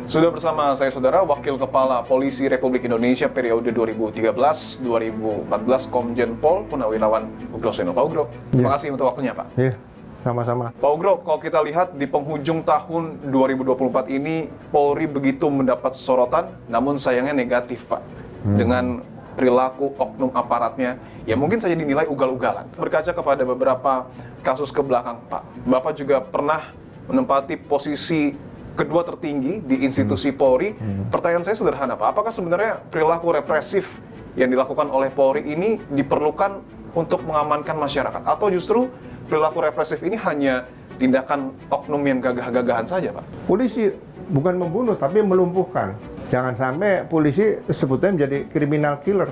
Sudah bersama saya saudara Wakil Kepala Polisi Republik Indonesia periode 2013-2014 Komjen Pol Purnawirawan Ugroseno. Pak Ugro, terima kasih untuk waktunya Pak. Iya, sama-sama. Pak Ugro, kalau kita lihat di penghujung tahun 2024 ini Polri begitu mendapat sorotan, namun sayangnya negatif Pak. Dengan perilaku oknum aparatnya yang mungkin saja dinilai ugal-ugalan. Berkaca kepada beberapa kasus ke belakang Pak, Bapak juga pernah menempati posisi kedua tertinggi di institusi Polri. Pertanyaan saya sederhana Pak, apakah sebenarnya perilaku represif yang dilakukan oleh Polri ini diperlukan untuk mengamankan masyarakat? Atau justru perilaku represif ini hanya tindakan oknum yang gagah-gagahan saja Pak? Polisi bukan membunuh, tapi melumpuhkan. Jangan sampai polisi sebutnya menjadi criminal killer.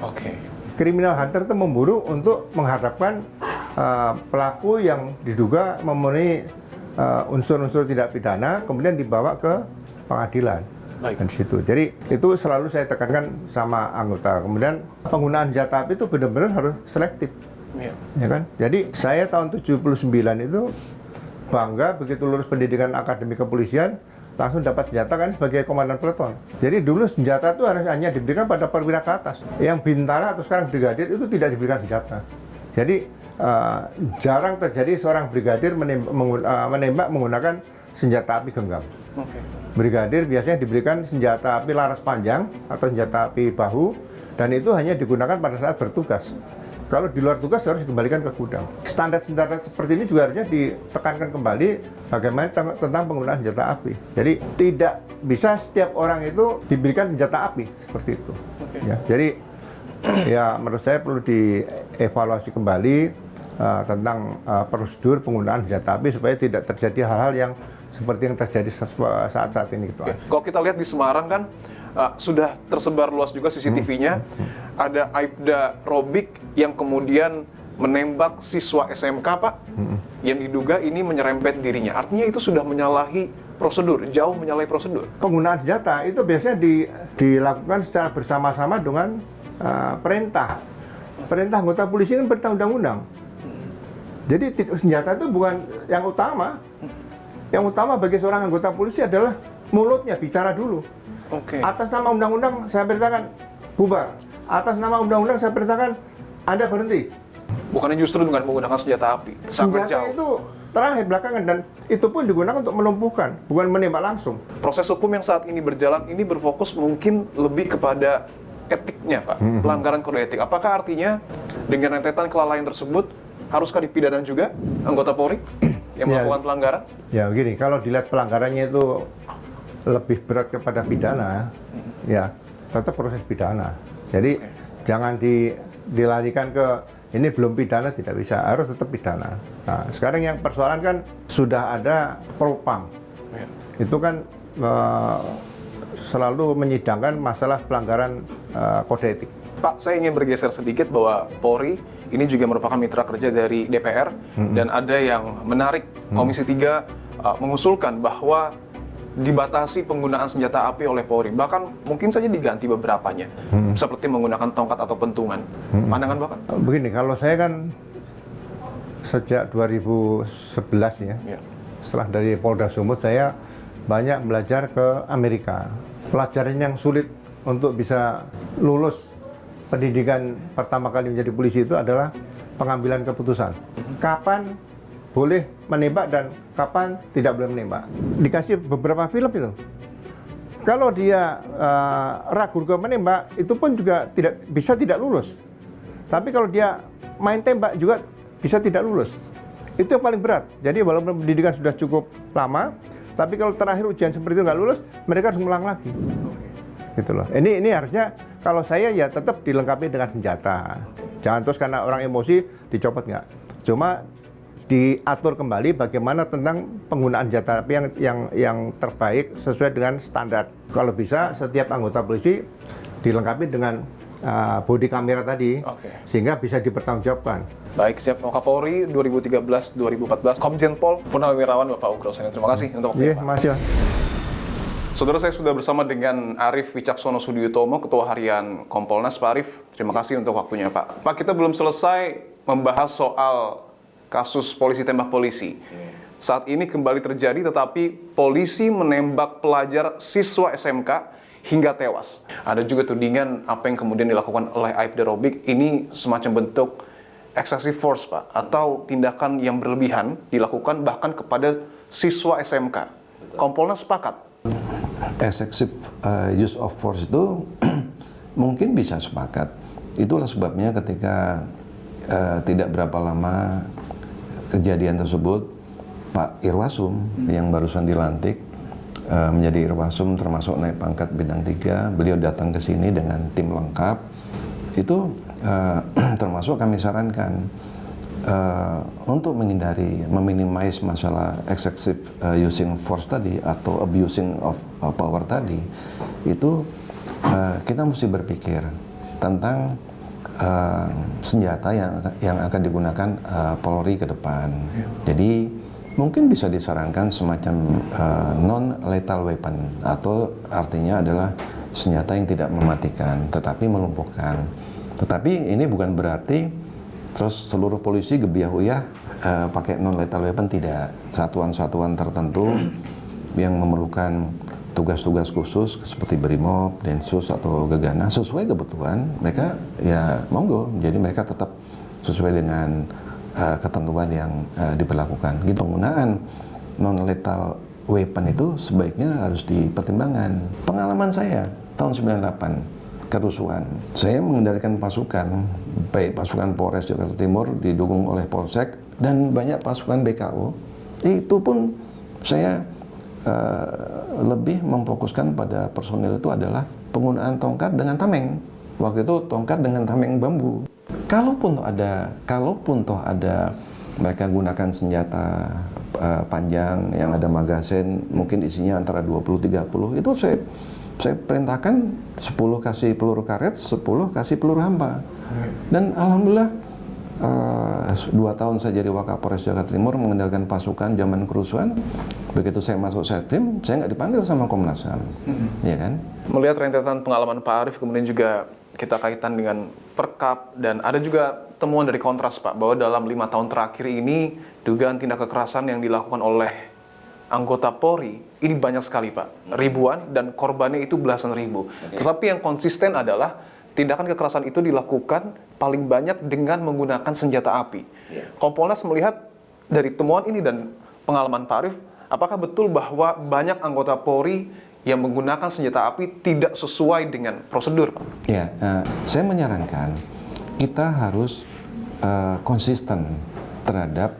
Oke. Criminal hunter itu memburu untuk menghadapkan pelaku yang diduga memenuhi unsur-unsur tidak pidana, kemudian dibawa ke pengadilan. Baik. Dan di situ. Jadi itu selalu saya tekankan sama anggota. Kemudian penggunaan senjata api itu benar-benar harus selektif. Ya. Ya kan? Jadi saya tahun 79 itu bangga begitu lulus pendidikan akademi kepolisian langsung dapat senjata kan sebagai komandan peleton. Jadi dulu senjata itu harus hanya diberikan pada perwira ke atas. Yang bintara atau sekarang brigadir itu tidak diberikan senjata. Jadi jarang terjadi seorang brigadir menembak menggunakan senjata api genggam. Oke. Brigadir biasanya diberikan senjata api laras panjang atau senjata api bahu, dan itu hanya digunakan pada saat bertugas. Kalau di luar tugas harus dikembalikan ke gudang. Standar-standar seperti ini juga harusnya ditekankan kembali bagaimana tentang penggunaan senjata api. Jadi tidak bisa setiap orang itu diberikan senjata api seperti itu. Oke. Ya, jadi ya menurut saya perlu dievaluasi kembali tentang prosedur penggunaan senjata api supaya tidak terjadi hal-hal yang seperti yang terjadi saat-saat ini. Gitu. Oke. Kalau kita lihat di Semarang kan sudah tersebar luas juga CCTV-nya. Ada Aibda Robik yang kemudian menembak siswa SMK Pak, yang diduga ini menyerempet dirinya. Artinya itu sudah menyalahi prosedur, jauh menyalahi prosedur. Penggunaan senjata itu biasanya dilakukan secara bersama-sama dengan perintah anggota polisi kan perintah undang-undang. Jadi senjata itu bukan yang utama. Yang utama bagi seorang anggota polisi adalah mulutnya, bicara dulu. Oke. Atas nama undang-undang saya perintahkan bubar. Atas nama undang-undang saya perintahkan Anda berhenti. Bukannya justru dengan menggunakan senjata api. Sangat Senjata jauh. itu terakhir belakangan, dan itu pun digunakan untuk melumpuhkan, bukan menembak langsung. Proses hukum yang saat ini berjalan ini berfokus mungkin lebih kepada etiknya Pak, pelanggaran kode etik. Apakah artinya dengan rentetan kelalaian tersebut haruskah dipidana juga anggota Polri yang melakukan pelanggaran? Ya begini, kalau dilihat pelanggarannya itu lebih berat kepada pidana, ya tetap proses pidana. Jadi jangan dilarikan ke ini belum pidana, tidak bisa, harus tetap pidana. Nah, sekarang yang persoalan kan sudah ada propam. Ya. Itu kan selalu menyidangkan masalah pelanggaran kode etik. Pak, saya ingin bergeser sedikit bahwa Polri ini juga merupakan mitra kerja dari DPR, dan ada yang menarik. Komisi 3 mengusulkan bahwa dibatasi penggunaan senjata api oleh Polri, bahkan mungkin saja diganti beberapanya, seperti menggunakan tongkat atau pentungan. Pandangan Bapak? Begini, kalau saya kan sejak 2011 ya, setelah dari Polda Sumut saya banyak belajar ke Amerika. Pelajaran yang sulit untuk bisa lulus pendidikan pertama kali menjadi polisi itu adalah pengambilan keputusan. Kapan boleh menembak dan kapan tidak boleh menembak. Dikasih beberapa film itu. Kalau dia ragu ke menembak, itu pun juga tidak lulus. Tapi kalau dia main tembak juga bisa tidak lulus. Itu yang paling berat. Jadi walaupun pendidikan sudah cukup lama, tapi kalau terakhir ujian seperti itu nggak lulus, mereka harus mengulang lagi. Gitu loh. Ini harusnya kalau saya ya tetap dilengkapi dengan senjata. Jangan terus karena orang emosi dicopot, nggak. Cuma diatur kembali bagaimana tentang penggunaan senjata api yang terbaik sesuai dengan standar. Kalau bisa setiap anggota polisi dilengkapi dengan body kamera tadi, sehingga bisa dipertanggungjawabkan. Baik, siap. Kapolri 2013-2014 Komjen Pol Purnawirawan Bapak Ugroseno. Terima kasih untuk waktunya, Pak. Masih. Saudara, saya sudah bersama dengan Arief Wicaksono Sudiutomo, Ketua Harian Kompolnas. Pak Arief, terima kasih untuk waktunya, Pak. Pak, kita belum selesai membahas soal kasus polisi tembak polisi. saat ini kembali terjadi, tetapi polisi menembak pelajar siswa SMK hingga tewas. Ada juga tudingan apa yang kemudian dilakukan oleh Aibda Robik ini semacam bentuk excessive force, Pak, atau tindakan yang berlebihan dilakukan bahkan kepada siswa SMK. Kompolnas sepakat. Excessive use of force itu mungkin bisa sepakat. Itulah sebabnya ketika tidak berapa lama kejadian tersebut, Pak Irwasum yang barusan dilantik menjadi Irwasum termasuk naik pangkat bintang 3, beliau datang ke sini dengan tim lengkap. Itu termasuk kami sarankan untuk menghindari, meminimais masalah excessive using force tadi atau abusing of power tadi, itu kita mesti berpikir tentang senjata yang akan digunakan Polri ke depan. Jadi mungkin bisa disarankan semacam non-lethal weapon, atau artinya adalah senjata yang tidak mematikan tetapi melumpuhkan. Tetapi ini bukan berarti terus seluruh polisi gebiah-uyah pakai non-lethal weapon, tidak. Satuan-satuan tertentu yang memerlukan tugas-tugas khusus seperti Brimob, Densus atau Gegana sesuai kebutuhan mereka, ya monggo. Jadi mereka tetap sesuai dengan ketentuan yang diberlakukan. Gitu. Penggunaan non-lethal weapon itu sebaiknya harus dipertimbangkan. Pengalaman saya tahun 98 kerusuhan, saya mengendalikan pasukan, baik pasukan Polres Jakarta Timur didukung oleh Polsek dan banyak pasukan BKO. Itu pun saya lebih memfokuskan pada personil itu adalah penggunaan tongkat dengan tameng. Waktu itu tongkat dengan tameng bambu. Kalaupun toh ada mereka gunakan senjata panjang yang ada magasin, mungkin isinya antara 20-30, itu saya perintahkan 10 kasih peluru karet, 10 kasih peluru hampa. Dan alhamdulillah 2 tahun saya jadi Wakapolres Jakarta Timur mengendalikan pasukan zaman kerusuhan. Begitu saya masuk Setkrim, saya nggak dipanggil sama Komnas HAM, ya kan? Melihat rentetan pengalaman Pak Arief, kemudian juga kita kaitan dengan Perkap, dan ada juga temuan dari Kontras, Pak, bahwa dalam 5 tahun terakhir ini dugaan tindak kekerasan yang dilakukan oleh anggota Polri ini banyak sekali, Pak, ribuan, dan korbannya itu belasan ribu. Tetapi yang konsisten adalah tindakan kekerasan itu dilakukan paling banyak dengan menggunakan senjata api. Kompolnas melihat dari temuan ini dan pengalaman Pak Arief, apakah betul bahwa banyak anggota Polri yang menggunakan senjata api tidak sesuai dengan prosedur, Pak? Ya, saya menyarankan kita harus konsisten terhadap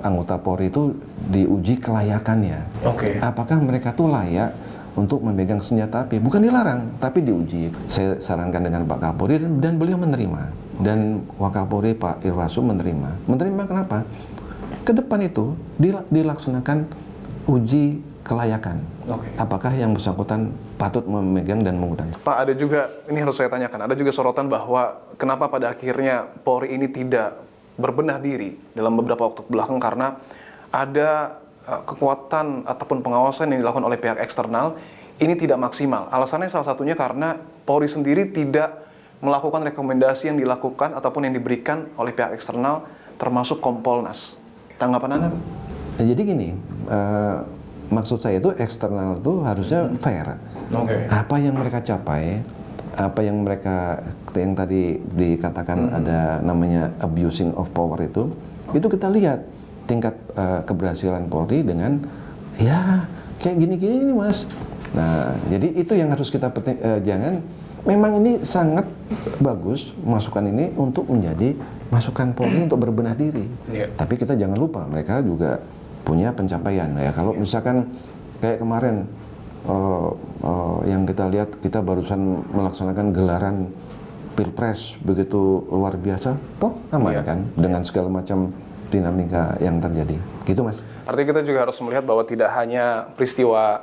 anggota Polri itu diuji kelayakannya. Apakah mereka tuh layak untuk memegang senjata api? Bukan dilarang, tapi diuji. Saya sarankan dengan Pak Kapolri dan beliau menerima. Dan Wakapolri Pak Irwasum menerima. Menerima kenapa? Ke depan itu dilaksanakan uji kelayakan. Apakah yang bersangkutan patut memegang dan menggunakan? Pak, ada juga, ini harus saya tanyakan, ada juga sorotan bahwa kenapa pada akhirnya Polri ini tidak berbenah diri dalam beberapa waktu belakang, karena ada kekuatan ataupun pengawasan yang dilakukan oleh pihak eksternal ini tidak maksimal. Alasannya salah satunya karena Polri sendiri tidak melakukan rekomendasi yang dilakukan ataupun yang diberikan oleh pihak eksternal, termasuk Kompolnas. Tanggapan Anda? Jadi gini, maksud saya itu eksternal itu harusnya fair. Apa yang mereka capai, apa yang mereka, yang tadi dikatakan ada namanya abusing of power itu kita lihat tingkat keberhasilan Polri dengan ya kayak gini-gini ini, Mas. Nah, jadi itu yang harus kita jangan, memang ini sangat bagus masukan ini untuk menjadi masukan Polri untuk berbenah diri. Tapi kita jangan lupa mereka juga punya pencapaian. Ya, kalau misalkan kayak kemarin yang kita lihat, kita barusan melaksanakan gelaran Pilpres begitu luar biasa, toh aman kan dengan segala macam dinamika yang terjadi. Gitu, Mas. Artinya kita juga harus melihat bahwa tidak hanya peristiwa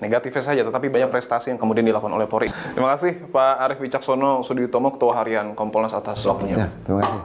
negatifnya saja, tetapi banyak prestasi yang kemudian dilakukan oleh Polri. Terima kasih Pak Arief Wicaksono Sudiutomo, Ketua Harian Kompolnas, atas waktunya. Ya, terima kasih.